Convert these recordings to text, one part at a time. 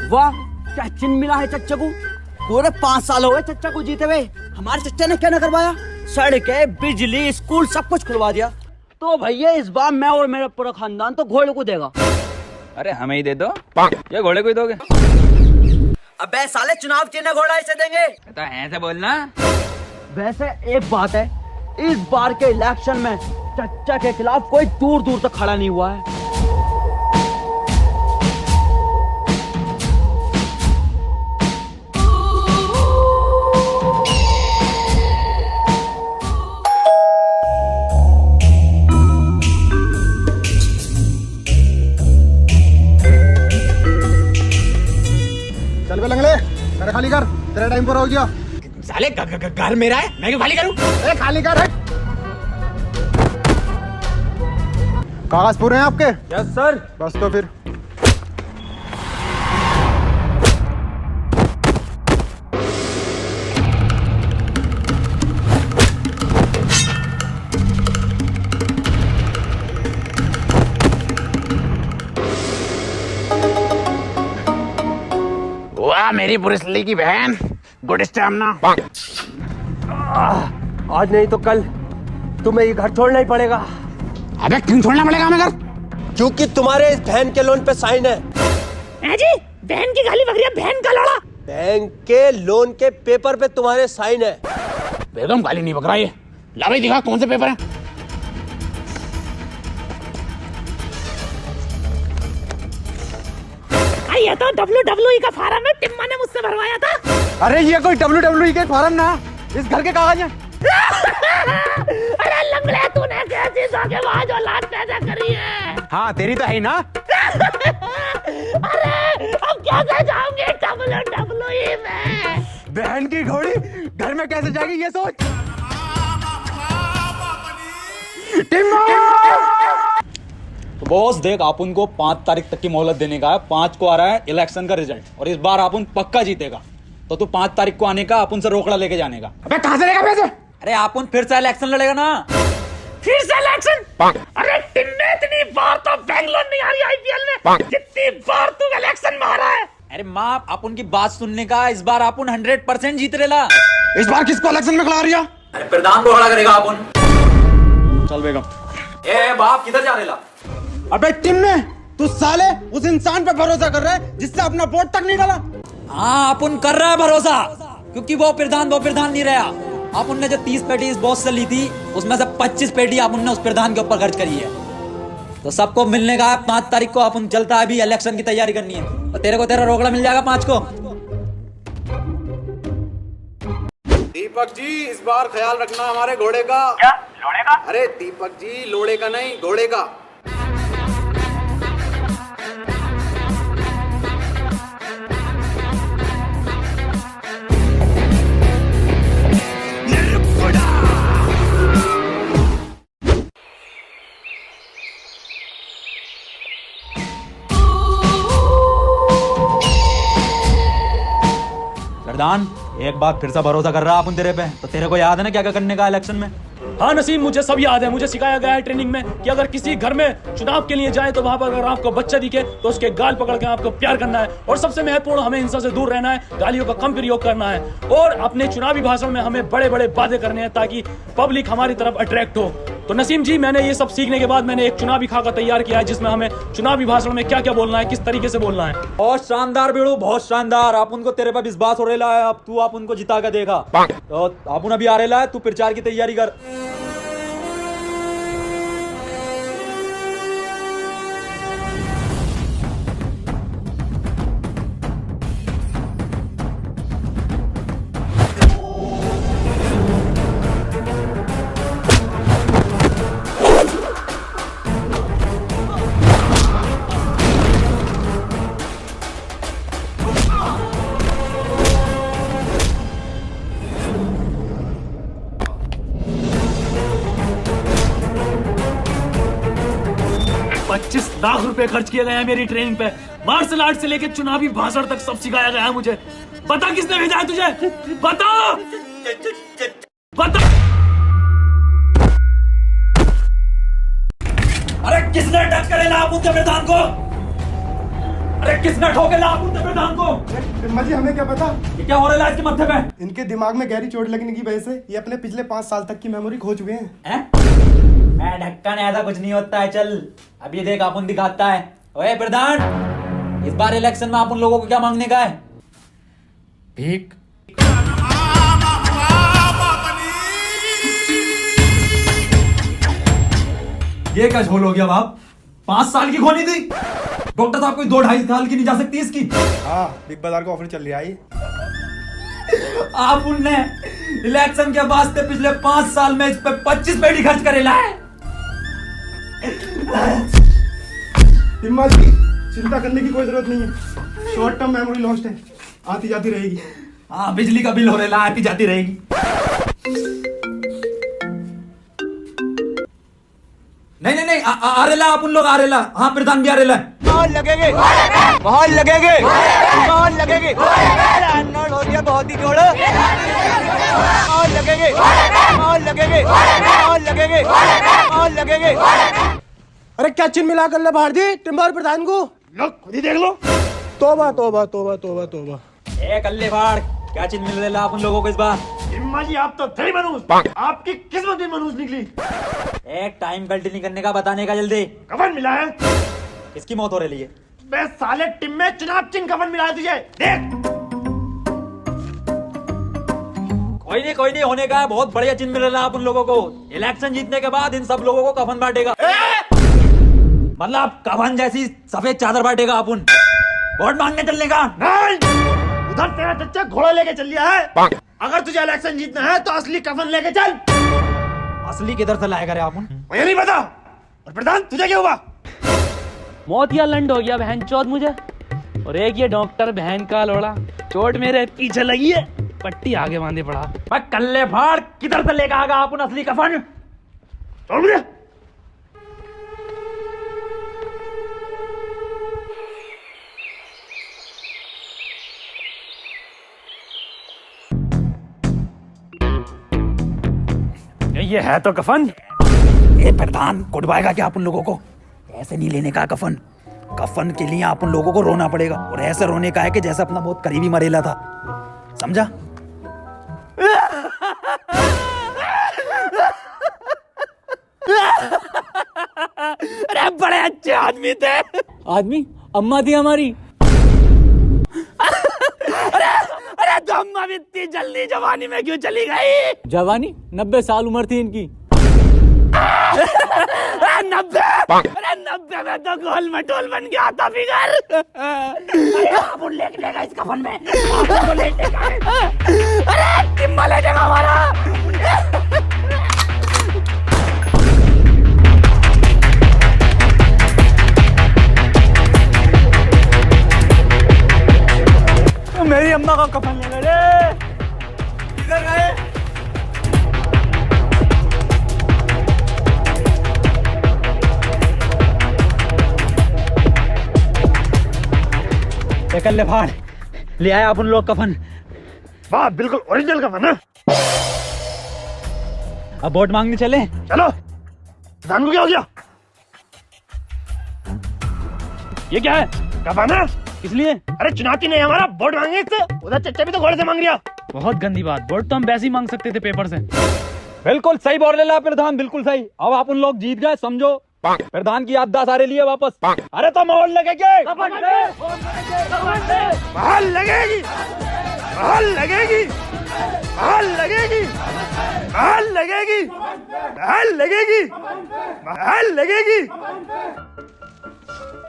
वाह, क्या चिन्ह मिला है चच्चा को। पूरे 5 साल हो गए चच्चा को जीते हुए। हमारे चच्चा ने क्या न करवाया? सड़कें, बिजली, स्कूल सब कुछ खुलवा दिया। तो भैया इस बार मैं और मेरा पूरा खानदान तो घोड़े को देगा। अरे हमें ही दे दो। ये घोड़े को ही दोगे? अबे साले, चुनाव चिन्ह घोड़ा ऐसे देंगे? तो ऐसे बोलना। वैसे एक बात है, इस बार के इलेक्शन में चच्चा के खिलाफ कोई दूर दूर तक खड़ा नहीं हुआ है। चल बे लंगड़े, घर खाली कर, तेरा टाइम पूरा हो गया। साले घर मेरा है, मैं क्यों खाली करूं? अरे खाली कर। कागज पूरे हैं आपके? Yes sir. बस तो फिर वाह मेरी ब्रूस ली की बहन, गुड स्टैमिना। आज नहीं तो कल तुम्हें ये घर छोड़ना ही पड़ेगा। अबे क्यों छोड़ना पड़ेगा हमें घर? क्योंकि तुम्हारे इस बहन के लोन पे साइन है। जी बहन की गाली बकरिया, बहन का लौड़ा। बैंक के लोन के पेपर पे तुम्हारे साइन है। बेगम गाली नहीं बक रहा ये। ला भाई दिखा कौन से पेपर है। ये तो WWE का फार्म है, टिम्मा ने मुझसे भरवाया था। अरे ये कोई WWE के फॉर्म ना, इस घर के कागज हैं। अरे लंगड़े, तूने कैसी धोखेबाज औलाद पैदा करी है। हाँ तेरी तो है ना। अरे अब कैसे जाऊंगे WWE में? बहन की घोड़ी घर में कैसे जाएगी ये सोच। तो बॉस देख, आप उनको 5 तारीख तक की मोहलत देने का है। 5 को आ रहा है इलेक्शन का रिजल्ट और इस बार आप उन पक्का जीतेगा। तो तू 5 तारीख को आने का, आप उनसे रोकड़ा लेके जाने का। अबे कहां से लेगा पैसे? अरे आप उन फिर से इलेक्शन लड़ेगा ना। फिर से इलेक्शन? अरे टिम्मे, इतनी बार तो बैंगलोर नहीं आ रही IPL में, जितनी बार तू इलेक्शन में आ रहा है। अरे माँ, आप उनकी बात सुनने का, इस बार आप उन 100% जीत रेला। इस बार किसको इलेक्शन में खड़ा रही है? अरे प्रधान को खड़ा करेगा आप उन। चल बेगम। ए बाप, किधर जा रेला? अबे टिम्मे, तू साले उस इंसान पे भरोसा कर रहा है जिससे अपना वोट तक नहीं डाला। हाँ, आप उन कर रहा है भरोसा, क्योंकि वो प्रधान नहीं रहा। आप उनने जो 30 पेटी इस बॉस से ली थी, उसमें से 25 पेटी आप उनने उस प्रधान के ऊपर खर्च करी है। तो सबको मिलने का है 5 तारीख को। आप उन चलता है, अभी इलेक्शन की तैयारी करनी है। और तेरे को तेरा रोकड़ा मिल जाएगा 5 को। दीपक जी, इस बार ख्याल रखना हमारे घोड़े का। क्या लोड़े का? अरे दीपक जी, लोड़े का नहीं, घोड़े का। प्रधान, एक बात फिर से भरोसा कर रहा है अपन तेरे पे। तो तेरे को याद है ना क्या क्या करने का इलेक्शन में? हाँ नसीम, मुझे सब याद है। मुझे सिखाया गया है ट्रेनिंग में कि अगर किसी घर में चुनाव के लिए जाए तो वहां पर अगर आपको बच्चा दिखे तो उसके गाल पकड़ के आपको प्यार करना है। और सबसे महत्वपूर्ण, हमें हिंसा से दूर रहना है, गालियों का कम प्रयोग करना है। और अपने चुनावी भाषण में हमें बड़े बड़े वादे करने हैं ताकि पब्लिक हमारी तरफ अट्रैक्ट हो। तो नसीम जी, मैंने ये सब सीखने के बाद मैंने एक चुनावी खाका तैयार किया है, जिसमें हमें चुनावी भाषण में क्या क्या बोलना है, किस तरीके से बोलना है। बहुत शानदार बेड़ू, बहुत शानदार। आप उनको, तेरे पे विश्वास हो रहा है। अब तू आप उनको जिता कर देखा। तो आप अभी आ रहा है, तू प्रचार की तैयारी कर। ₹25 लाख खर्च किए गए हैं मेरी ट्रेनिंग पे। मार्शल आर्ट से लेकर चुनावी भाषण तक सब सिखाया गया है मुझे। बता किसने भेजा है तुझे? बता बता। अरे किसने टक्कर है आप उनके प्रधान को? अरे किसने ठोके ला प्रधान को? टिम्मा जी हमें क्या पता, ये क्या हो रहा है इसके माथे पे? इनके दिमाग में गहरी चोट लगने की वजह से ये अपने पिछले 5 साल तक की मेमोरी खो चुके हैं। ढक्कन ऐसा कुछ नहीं होता है। चल अब ये देख अपन दिखाता है। ओए प्रधान, इस बार इलेक्शन में आप उन लोगों को क्या मांगने का है? भीख। ये क्या झोल हो गया बाप? 5 साल की खोनी थी। डॉक्टर साहब कोई 2-2.5 साल की नहीं जा सकती इसकी। हाँ, बिग बाजार का ऑफर चल रहा है। आप उनने इलेक्शन के वास्ते पिछले 5 साल में इस पे 25 पेटी खर्च करेला है। टिम्मा जी चिंता करने की कोई जरूरत नहीं है, शॉर्ट टर्म मेमोरी लॉस्ट है, आती जाती रहेगी। हाँ, बिजली का बिल हो रहा है, आती जाती रहेगी। नहीं, आरेला आप उन लोग आरेला। हाँ, प्रधान भी आरेला। बहुत लगेंगे, बहुत लगेंगे, बहुत लगेंगे। हो गया बहुत ही जोड़। बहुत लगेंगे, बहुत लगेंगे, बहुत लगेंगे, बहुत लगेंगे। अरे क्या चिन्ह मिला कर ले भारती टिम्मा और प्रधान को? लो खुद ही देख लो। तोबा तोबा तोबा तोबा तोबा। ए कल्ले फाड़, क्या चिन्ह मिल रहा आप उन लोगों को इस बार? इम्मा जी आप तो थे मनूस, आपकी किस्मत ही मनूस निकली। एक टाइम गलती नहीं करने का, बताने का जल्दी। कफन मिला है। किसकी मौत हो रही है? बे साले टीम में चुनाव चिन्ह कफन मिला है तुझे, देख। कोई नहीं होने का है। बहुत बढ़िया चिन्ह मिल रहा है आप उन लोगों को। इलेक्शन जीतने के बाद इन सब लोगों को कफन बांटेगा। मतलब कफन जैसी सफेद चादर बांटेगा अपन। वोट मांगने चलने का नहीं, उधर तेरा चच्चा घोड़ा लेके चल लिया है। अगर तुझे इलेक्शन जीतना है तो असली कफन लेके चल। असली किधर से लाएगा रे अपन? मुझे नहीं पता। और प्रधान तुझे क्या हुआ? मोतिया लंड हो गया बहन चौथ मुझे। और एक ये डॉक्टर बहन का लोड़ा, चोट मेरे पीछे लगी है, पट्टी आगे बांधे पड़ा। भाई कल्ले फाड़, किधर से लेकर आगा अपन असली कफन? छोड़ मुझे। ये है तो कफन। ए प्रधान, कुटवाएगा क्या आप उन लोगों को? ऐसे नहीं लेने का कफन। कफन के लिए आप उन लोगों को रोना पड़ेगा, और ऐसे रोने का है कि जैसे अपना बहुत करीबी मरेला था, समझा? अरे बड़े अच्छे आदमी थे। आदमी अम्मा थी हमारी। अरे तो अम्मा भी इतनी जल्दी जवानी में क्यों चली गई? जवानी 90 साल उम्र थी इनकी। 90? अरे 90 में तो गोल मटोल बन गया था फिगर। आप उन लेके जाएगा इस कफन में, आप उनको ले जाएगा। अरे टिम्मा ले जाएगा हमारा। मेरी अम्मा का कफन ले गए। किधर गए? कल ले फाड़, ले आया अपन लोग कफन। वाह, बिल्कुल ओरिजिनल कफन है। अब वोट मांगने चले। चलो। प्रधान को क्या हो गया? ये क्या है? कफन है। इसलिए अरे चुनाव नहीं हमारा, वोट मांगे इससे। उधर चच्चा भी तो घोड़े से मांग रिया। बहुत गंदी बात। वोट तो हम वैसे ही मांग सकते थे पेपर से। बिल्कुल सही बोल रहे प्रधान, बिल्कुल सही। अब आप उन लोग जीत गए, समझो। प्रधान की याददाश्त सारे लिए वापस। अरे तो मोहर लगेगी, महल लगेगी, महल लगेगी, महल लगेगी, महल लगेगी, महल लगेगी, महल लगेगी।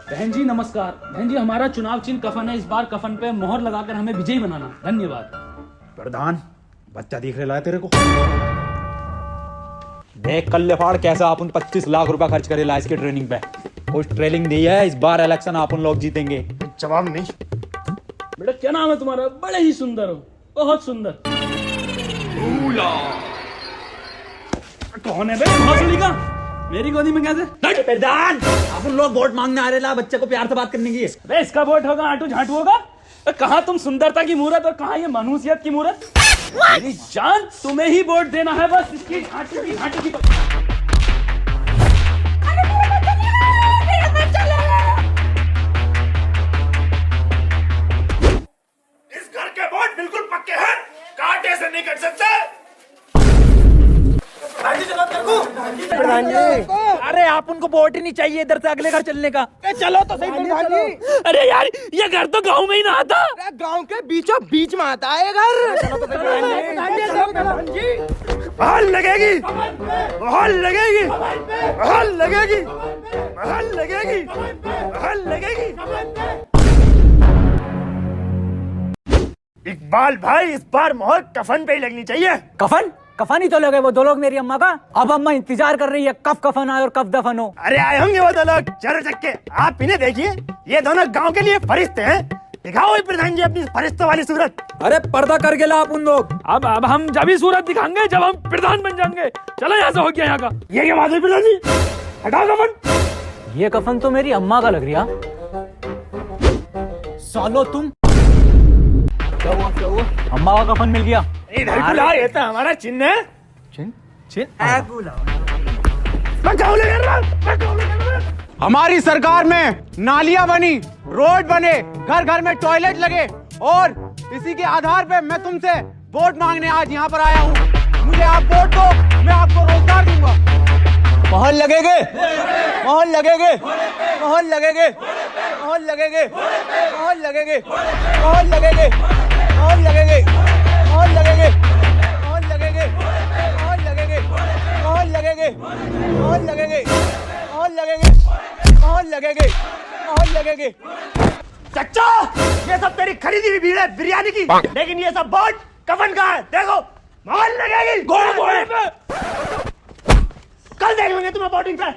बहन जी नमस्कार। बहन जी हमारा चुनाव चिन्ह कफन है। इस बार कफन पे मोहर लगाकर हमें विजयी बनाना। धन्यवाद। प्रधान बच्चा दिख रहा है तेरे को? देख कल्ले फाड़, कैसा अपन 25 लाख रुपया खर्च करेला इसकी ट्रेनिंग पे। कुछ ट्रेनिंग दी है, इस बार इलेक्शन अपन लोग जीतेंगे। जवाब नहीं। बेटा क्या नाम है तुम्हारा? बड़े ही सुंदर हो, बहुत सुंदर। कौन है बे? भोसड़ी का मेरी गोदी में कैसे? प्रधान अपन लोग वोट मांगने आ रहे ला, बच्चे को प्यार से बात करने की। अबे इसका वोट होगा आटू झाटू होगा? कहाँ तुम सुंदरता की मूरत और कहाँ ये मनुष्यत की मूरत? मेरी जान, तुम्हें ही वोट देना है बस। इसकी झाटू की झाटू की। बैठ सकते? प्रधान जी अरे आप उनको वोट ही नहीं चाहिए इधर से अगले घर चलने का। चलो तो सही प्रधान जी। अरे यार ये घर तो गांव में ही ना आता। गांव के बीचों बीच में आता है घर। चलो तो सही प्रधान जी। बहाल लगेगी, बहाल लगेगी, बहाल लगेगी, बहाल लगेगी, बहाल लगेगी। इकबाल भाई इस बार मोहर कफन पे ही लगनी चाहिए। कफन कफन ही तो लगे वो 2 लोग मेरी अम्मा का। अब अम्मा इंतजार कर रही है कब कफन आए और कब दफन हो। अरे आए होंगे वो 2 लोग चारों चक्के। आप इन्हें देखिए, ये दोनों गांव के लिए फरिश्ते हैं। दिखाओ प्रधान जी अपनी फरिश्तों वाली सूरत। अरे पर्दा कर गिला आप उन लोग। अब हम जब ही सूरत दिखाएंगे जब हम प्रधान बन जाएंगे। चलो यहाँ से हो गया यहाँ का। ये क्या बात है प्रधान जी? हटाओ कफन। ये कफन तो मेरी अम्मा का लग रहा। सालो तुम अम्मा का कफन मिल गया। इधर बुला, ये तो हमारा चिन्ह है। हमारी सरकार में नालियां बनी, रोड बने, घर घर में टॉयलेट लगे और इसी के आधार पे मैं तुमसे वोट मांगने आज यहाँ पर आया हूँ। मुझे आप वोट दो, मैं आपको रोजगार दूंगा। मोहर लगेगे, मोहर लगेगे, मोहर लगेगे, मोहर लगेगे, मोहर लगेगे, मोहर लगेगे, मोहर लगेगे, मोहर लगेगे, मोहर लगेगे, मोहर लगेगे, मोहर लगेगे, मोहर लगेगे, मोहर लगेगे, मोहर लगेगे, मोहर लगेगे। चच्चा ये सब तेरी खरीदी हुई भीड़ है बिरयानी की, लेकिन ये सब वोट कफन का है। देखो मोहर लगेगी। घोड़े पे कल देख लेंगे तुम्हें वोटिंग पे।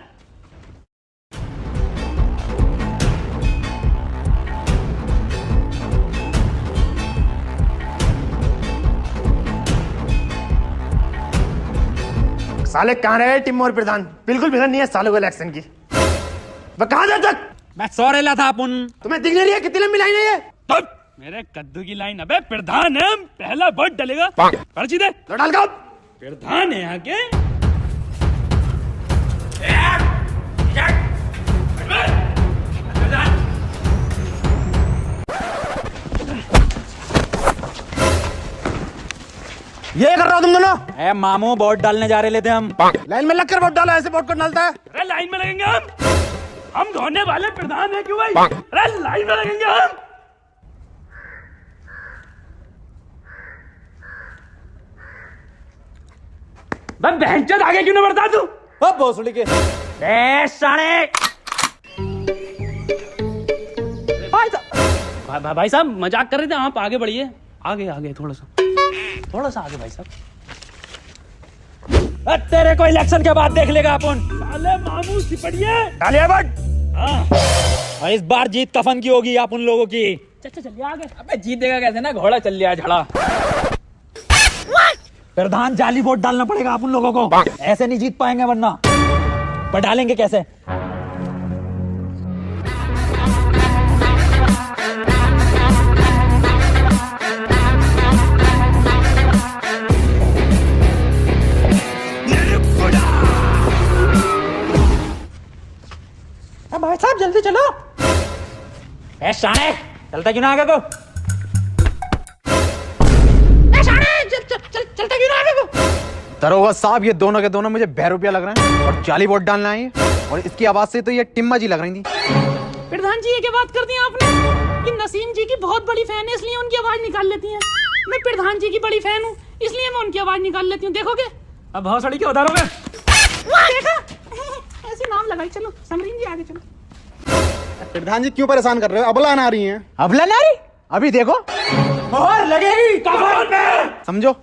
साले कहाँ रहे टिम्मोर प्रधान? बिल्कुल फिक्र नहीं है सालों को इलेक्शन की। वह कहाँ था तक? मैं सो रहा था अपन। तुम्हें दिख नहीं रही है कितनी लंबी लाइन है ये? मेरे कद्दू की लाइन। अबे प्रधान है, पहला वोट डलेगा। पर्ची दे। तो डाल का प्रधान है यहाँ के। ये कर रहा हो तुम दोनों? ए मामू वोट डालने जा रहे थे हम। लाइन में लगकर वोट डालो, ऐसे वोट को डालता है। अरे लाइन में लगेंगे हम धोने वाले प्रधान है क्यों भाई? अरे लाइन में लगेंगे हम। बहनचोद आगे क्यों नहीं बढ़ता तू? भोसड़ी के साले भाई साहब मजाक कर रहे थे, आप आगे बढ़िए। आगे आगे थोड़ा सा आगे भाई साहब। तेरे को इलेक्शन के बाद देख लेगा अपन। साले मामू सिपड़िए। डालिए वोट। और इस बार जीत कफन की होगी आप उन लोगों की। चलिए आगे। अबे जीतेगा कैसे ना, घोड़ा चल लिया झड़ा। प्रधान जाली वोट डालना पड़ेगा आप उन लोगों को। ऐसे नहीं जीत पाएंगे वरना। पर डालेंगे कैसे? भाई साहब जल्दी चलो। ए शाने चलता क्यों ना आगे को? चलता क्यों ना आगे को? दरोगा साहब ये दोनों के दोनों मुझे 2 रुपया लग रहे हैं और जाली वोट डालना है और इसकी आवाज से तो ये टिम्मा जी लग रही थी। प्रधान जी ये क्या बात कर दी आपने? कि नसीम जी की बहुत बड़ी फैन है इसलिए उनकी आवाज निकाल लेती हैं। मैं प्रधान जी की बड़ी फैन हूँ इसलिए मैं उनकी आवाज निकाल लेती हूँ। देखोगे अब बहुत सड़ी क्या उधारोगे? देखा ऐसे नाम लगाई। चलो समरीन जी आगे चलो। प्रधान जी क्यों परेशान कर रहे हो? अबला आ रही हैं। अबला नारी अभी देखो मोहर लगेगी कफन पे। समझो।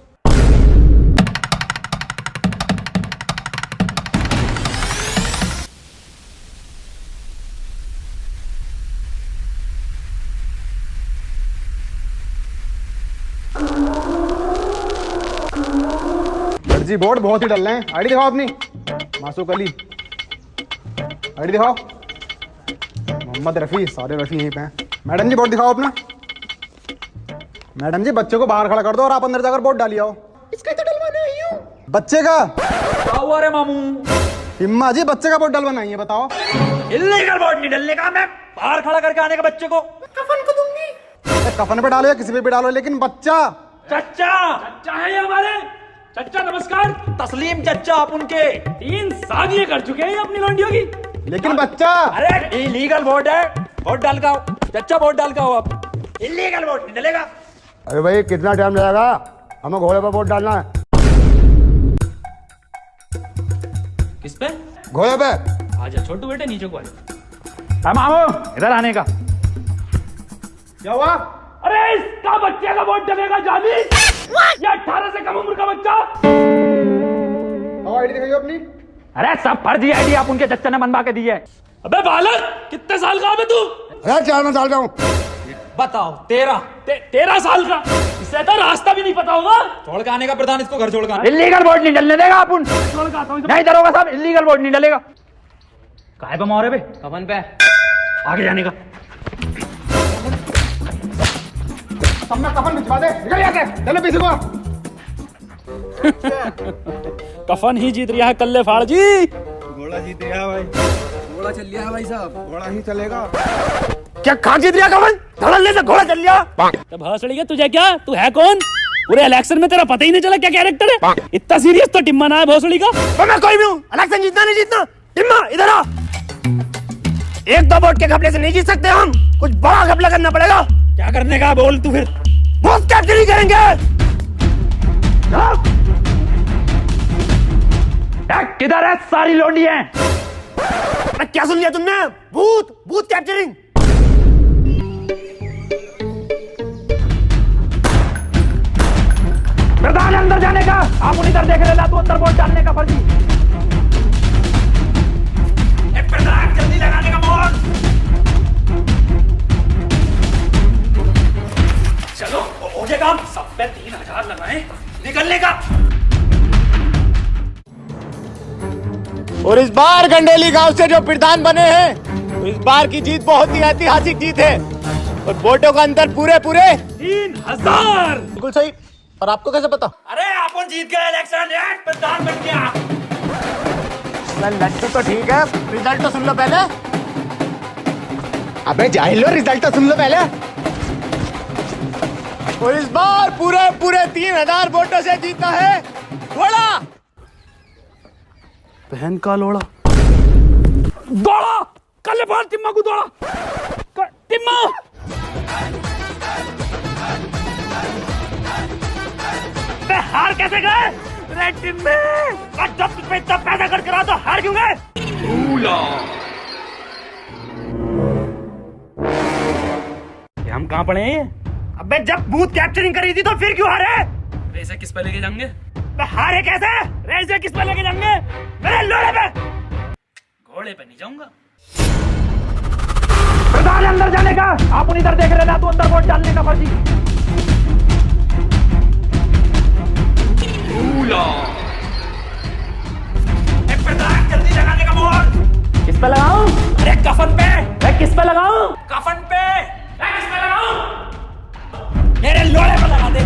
जी बोर्ड बहुत ही डल रहे हैं। आईडी दिखाओ अपनी। मासूक अली आईडी दिखाओ। मोहम्मद रफी, सारे रफी यहीं पे हैं। मैडम जी बोर्ड दिखाओ अपना। मैडम जी बच्चे को बाहर खड़ा कर दो और आप अंदर जाकर बोर्ड डाली आओ। इसका तो डलवाना ही हूं। बच्चे का क्या हुआ रे मामू? हिम्मा जी बच्चे का बोर्ड डलवाना ही है, बताओ। इल्लीगल बोर्ड नहीं डलने का, मैं बाहर खड़ा करके आने का बच्चे को। कफन को दूंगी। कफन पे डालो या किसी पे भी डालो, लेकिन बच्चा चच्चा चच्चा है ये हमारे चच्चा। नमस्कार। तस्लीम चच्चा आप उनके 3 शादियां कर चुके हैं ये अपनी लौंडियों की। लेकिन बच्चा, अरे इलीगल वोट है, वोट डाल का आओ चच्चा, वोट डाल का आओ आप। इलीगल वोट नहीं डलेगा। अरे भाई कितना टाइम लगेगा? हमें घोड़े पर वोट डालना है। किस पे? घोड़े पे। आजा छोटू बेटे नीचे को आजा। मामू इधर आने का क्या हुआ? अरे इसका बच्चे का वोट डलेगा जानी। ये 18 से कम उम्र का बच्चा। आईडी दिखाइए अपनी। अरे सब फर्जी आईडी आप उनके चच्चा ने बनवा के दी है। अबे बालक कितने साल का है तू? अरे 4 साल का हूँ। बताओ 13 13 साल का। इसे तो रास्ता भी नहीं पता होगा। छोड़ के आने का प्रधान, इसको घर छोड़ के इलीगल वोट नहीं डलने देगा अपन। छोड़ के आता हूं। नहीं दरोगा साहब, इलीगल वोट नहीं डलेगा। काहे पे मारे बे? कफन पे आगे जाने का। सबने कफन भिजवा दे। निकल यहाँ से। चलो पीछे को। कफन ही जीत रहा है कल्ले फाड़ जी। घोड़ा जीत गया भाई। घोड़ा चल लिया भाई साहब। घोड़ा ही चलेगा। क्या खा जीत रहा कफन? धड़ल्ले से घोड़ा चल लिया। तो भसड़ी है तुझे क्या? तू है कौन? पूरे इलेक्शन में तेरा पता ही नहीं चला क्या कैरेक्टर है। इतना सीरियस तो टिम्मा ना है भोसड़ी का। तो मैं कोई भी हूँ, इलेक्शन जीतना नहीं जीतना। टिम्मा इधर आ। 1-2 वोट के घपले से नहीं जीत सकते हम, कुछ बड़ा घपला करना पड़ेगा। क्या करने का बोल तू फिर। बहुत कैप्चरिंग करेंगे। किधर है सारी लोंडी है? क्या सुन लिया तुमने? भूत भूत कैप्चरिंग। प्रधान अंदर जाने का, आप उन इधर देख लेना, तो अंदर वोट डालने का फर्जी। प्रधान जल्दी लगाने का वोट। चलो हो जाएगा। हम सब पे 3000 लगाए निकलने का। और इस बार गंडेली गांव से जो प्रधान बने हैं, तो इस बार की जीत बहुत ही ऐतिहासिक जीत है। और वोटों का अंतर पूरे 3000। बिल्कुल सही। और आपको कैसे पता? अरे अपन जीत गए इलेक्शन, प्रधान बन गया। लड्डू तो ठीक है, रिजल्ट तो सुन लो पहले। अबे जाहिल हो, रिजल्ट तो सुन लो पहले। और इस बार पूरे 3000 वोटों से जीता है घोड़ा। बहन का लोड़ा दौड़ा कल बार टिम्मा को दौड़ा टिम्मा। हार कैसे गए? रेड टीम में जब तुझ पे इतना पैसा खर्च करा तो हार क्यों गए? हम कहाँ पड़े हैं? अबे जब बूथ कैप्चरिंग करी थी तो फिर क्यों हारे? रेसे किस पे लेके जाएंगे? हारे कैसे? रेसे किस पे लेके जाएंगे? मेरे लोड़े पे। घोड़े पे नहीं जाऊंगा। प्रधान अंदर जाने का, आप उन इधर देख लेना, तो अंदर वोट डालने का फर्जी। प्रधान जल्दी लगाने का वोट। किस पे लगाऊं? अरे कफन पे। किस पे लगाऊं? कफन पे। किस पे लगाऊं? मेरे लोड़े पे लगा दे।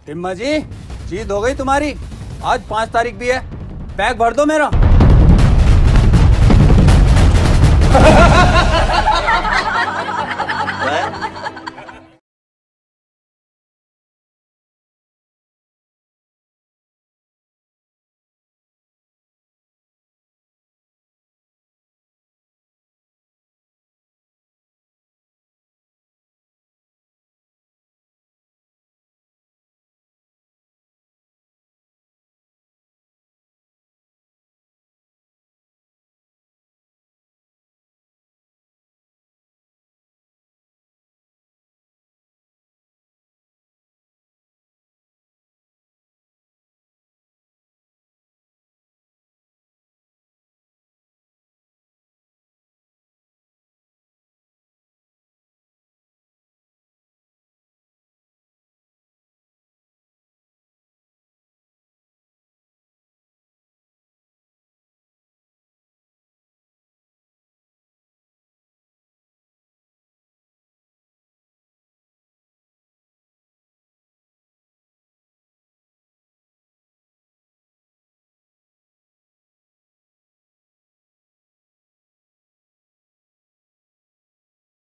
टिम्मा जी, जीत हो गई तुम्हारी। आज 5 तारीख भी है, बैग भर दो मेरा।